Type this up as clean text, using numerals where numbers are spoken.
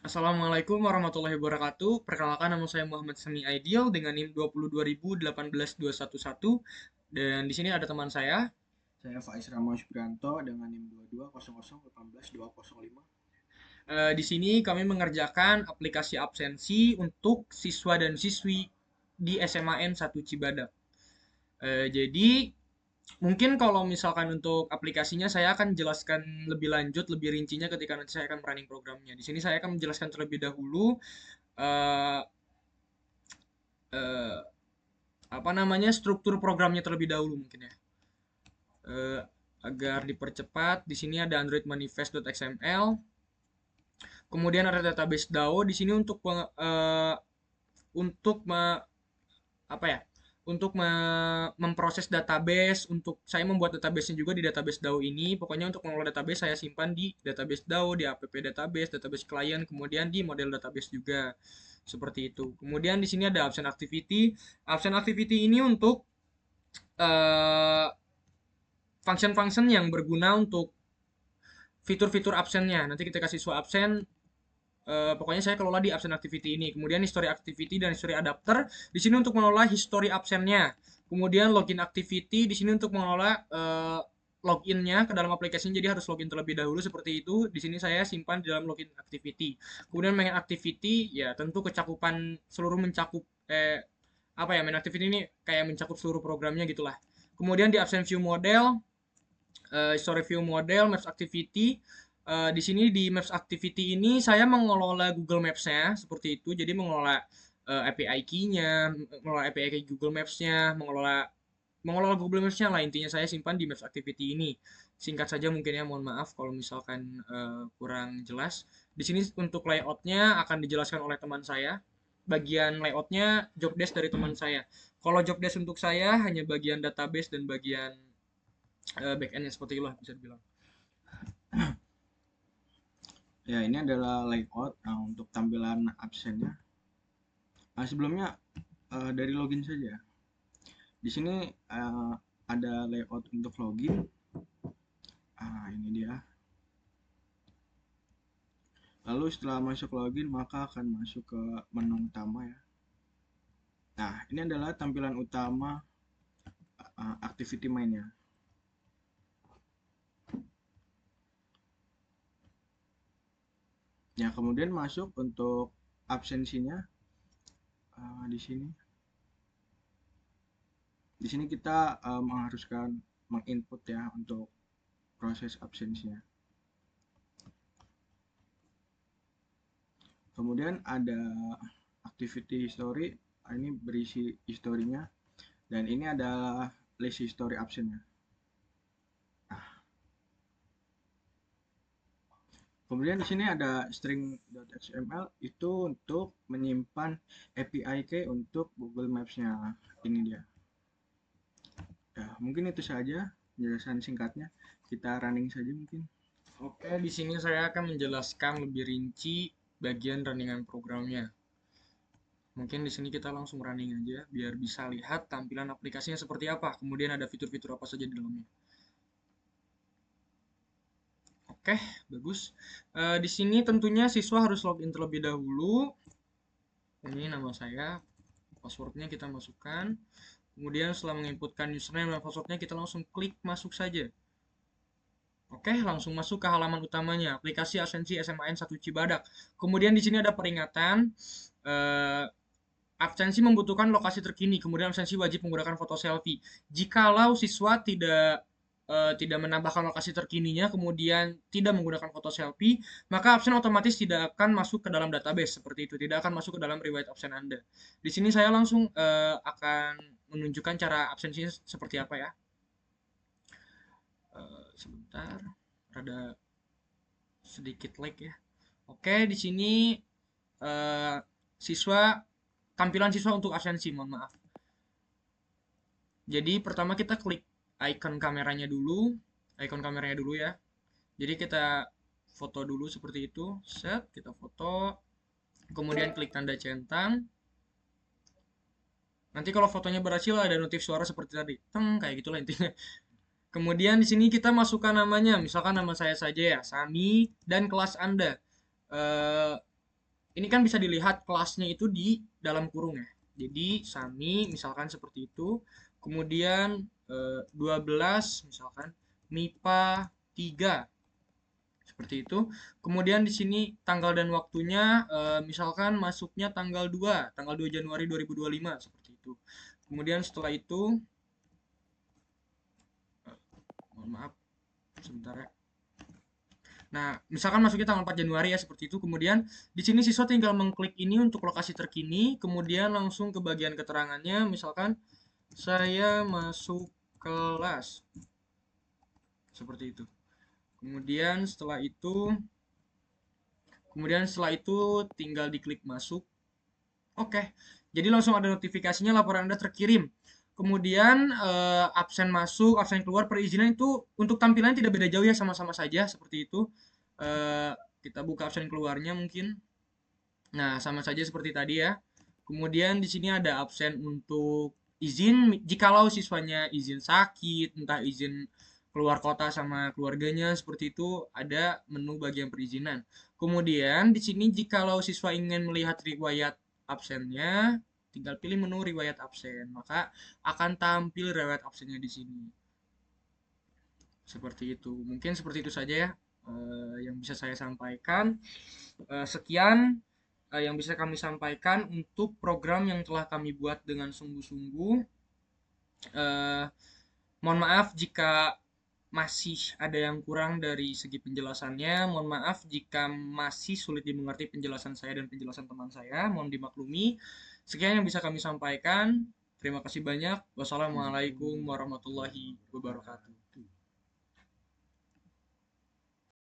Assalamualaikum warahmatullahi wabarakatuh. Perkenalkan nama saya Muhammad Sami Aidil dengan NIM 2020111 dan di sini ada teman saya. Saya Faiz Ramos Subranto dengan NIM 2200181205. Di sini kami mengerjakan aplikasi absensi untuk siswa dan siswi di SMAN 1 Cibadak. Jadi mungkin kalau misalkan untuk aplikasinya saya akan jelaskan lebih lanjut, lebih rincinya ketika nanti saya akan running programnya. Di sini saya akan menjelaskan terlebih dahulu eh, eh, apa namanya struktur programnya terlebih dahulu mungkin ya. Eh, Agar dipercepat, di sini ada Android manifest.xml, kemudian ada database DAO di sini untuk apa ya? Untuk memproses database, untuk saya membuat database-nya juga di database DAO ini. Pokoknya untuk mengelola database saya simpan di database DAO, di app database, database client, kemudian di model database juga. Seperti itu. Kemudian di sini ada absent activity. Absent activity ini untuk eh, function-function yang berguna untuk fitur-fitur absennya. Nanti ketika siswa absen, pokoknya saya kelola di absen activity ini. Kemudian history activity dan history adapter di sini untuk mengelola history absennya. Kemudian login activity di sini untuk mengelola loginnya ke dalam aplikasinya. Jadi harus login terlebih dahulu seperti itu. Di sini saya simpan di dalam login activity. Kemudian main activity ya tentu kecakupan seluruh mencakup apa ya main activity ini kayak mencakup seluruh programnya gitulah. Kemudian di absent view model story view model, Maps Activity. Di sini di Maps Activity ini saya mengelola Google Maps-nya seperti itu. Jadi mengelola API key-nya, mengelola API key Google Maps-nya, mengelola Google Maps-nya lah intinya saya simpan di Maps Activity ini. Singkat saja mungkin ya, mohon maaf kalau misalkan kurang jelas. Di sini untuk layout-nya akan dijelaskan oleh teman saya. Bagian layout-nya job desk dari teman saya. Kalau job desk untuk saya hanya bagian database dan bagian back end-nya seperti itulah bisa dibilang. Ya, ini adalah layout untuk tampilan absennya. Sebelumnya dari login saja. Di sini ada layout untuk login. Ini dia. Lalu setelah masuk login maka akan masuk ke menu utama ya. Nah, ini adalah tampilan utama activity mainnya. Ya, kemudian masuk untuk absensinya di sini. Di sini kita mengharuskan menginput ya untuk proses absensinya. Kemudian ada activity history, ini berisi historinya, dan ini adalah list history absennya. Kemudian di sini ada string.xml itu untuk menyimpan API key untuk Google Maps-nya. Ini dia. Ya, mungkin itu saja penjelasan singkatnya. Kita running saja mungkin. Oke, di sini saya akan menjelaskan lebih rinci bagian runningan programnya. Mungkin di sini kita langsung running aja biar bisa lihat tampilan aplikasinya seperti apa. Kemudian ada fitur-fitur apa saja di dalamnya. Oke, bagus. Di sini tentunya siswa harus login terlebih dahulu. Ini nama saya, passwordnya kita masukkan. Kemudian setelah menginputkan username dan passwordnya kita langsung klik masuk saja. Oke, langsung masuk ke halaman utamanya, aplikasi Asensi SMAN 1 Cibadak. Kemudian di sini ada peringatan, eh, absensi membutuhkan lokasi terkini, kemudian absensi wajib menggunakan foto selfie. Jikalau siswa tidak menambahkan lokasi terkininya, kemudian tidak menggunakan foto selfie, maka absen otomatis tidak akan masuk ke dalam database seperti itu, tidak akan masuk ke dalam riwayat absen Anda. Di sini saya langsung akan menunjukkan cara absensinya seperti apa ya. Sebentar, ada sedikit lag ya. Oke, di sini eh, siswa tampilan siswa untuk absensi, mohon maaf. Jadi pertama kita klik icon kameranya dulu ya. Jadi kita foto dulu seperti itu, set, kita foto, kemudian klik tanda centang. Nanti kalau fotonya berhasil ada notif suara seperti tadi, teng kayak gitulah intinya. Kemudian di sini kita masukkan namanya, misalkan nama saya saja ya, Sami dan kelas Anda. Eh, ini kan bisa dilihat kelasnya itu di dalam kurung ya. Jadi Sami misalkan seperti itu. Kemudian 12 misalkan MIPA 3 seperti itu. Kemudian di sini tanggal dan waktunya misalkan masuknya tanggal 2 Januari 2025 seperti itu. Kemudian setelah itu mohon maaf sebentar ya. Nah, misalkan masuknya tanggal 4 Januari ya seperti itu. Kemudian di sini siswa tinggal mengklik ini untuk lokasi terkini, kemudian langsung ke bagian keterangannya, misalkan saya masuk kelas seperti itu. Kemudian setelah itu tinggal diklik masuk. Oke. Jadi langsung ada notifikasinya laporan Anda terkirim. Kemudian absen masuk, absen keluar, perizinan itu untuk tampilan tidak beda jauh ya, sama-sama saja seperti itu. Kita buka absen keluarnya mungkin. Nah, sama saja seperti tadi ya. Kemudian di sini ada absen untuk izin, jikalau siswanya izin sakit, entah izin keluar kota sama keluarganya, seperti itu ada menu bagian perizinan. Kemudian di sini jikalau siswa ingin melihat riwayat absennya, tinggal pilih menu riwayat absen, maka akan tampil riwayat absennya di sini. Seperti itu. Mungkin seperti itu saja ya yang bisa saya sampaikan. Sekian yang bisa kami sampaikan untuk program yang telah kami buat dengan sungguh-sungguh. Eh, Mohon maaf jika masih ada yang kurang dari segi penjelasannya. Mohon maaf jika masih sulit dimengerti penjelasan saya dan penjelasan teman saya. Mohon dimaklumi. Sekian yang bisa kami sampaikan. Terima kasih banyak. Wassalamualaikum warahmatullahi wabarakatuh.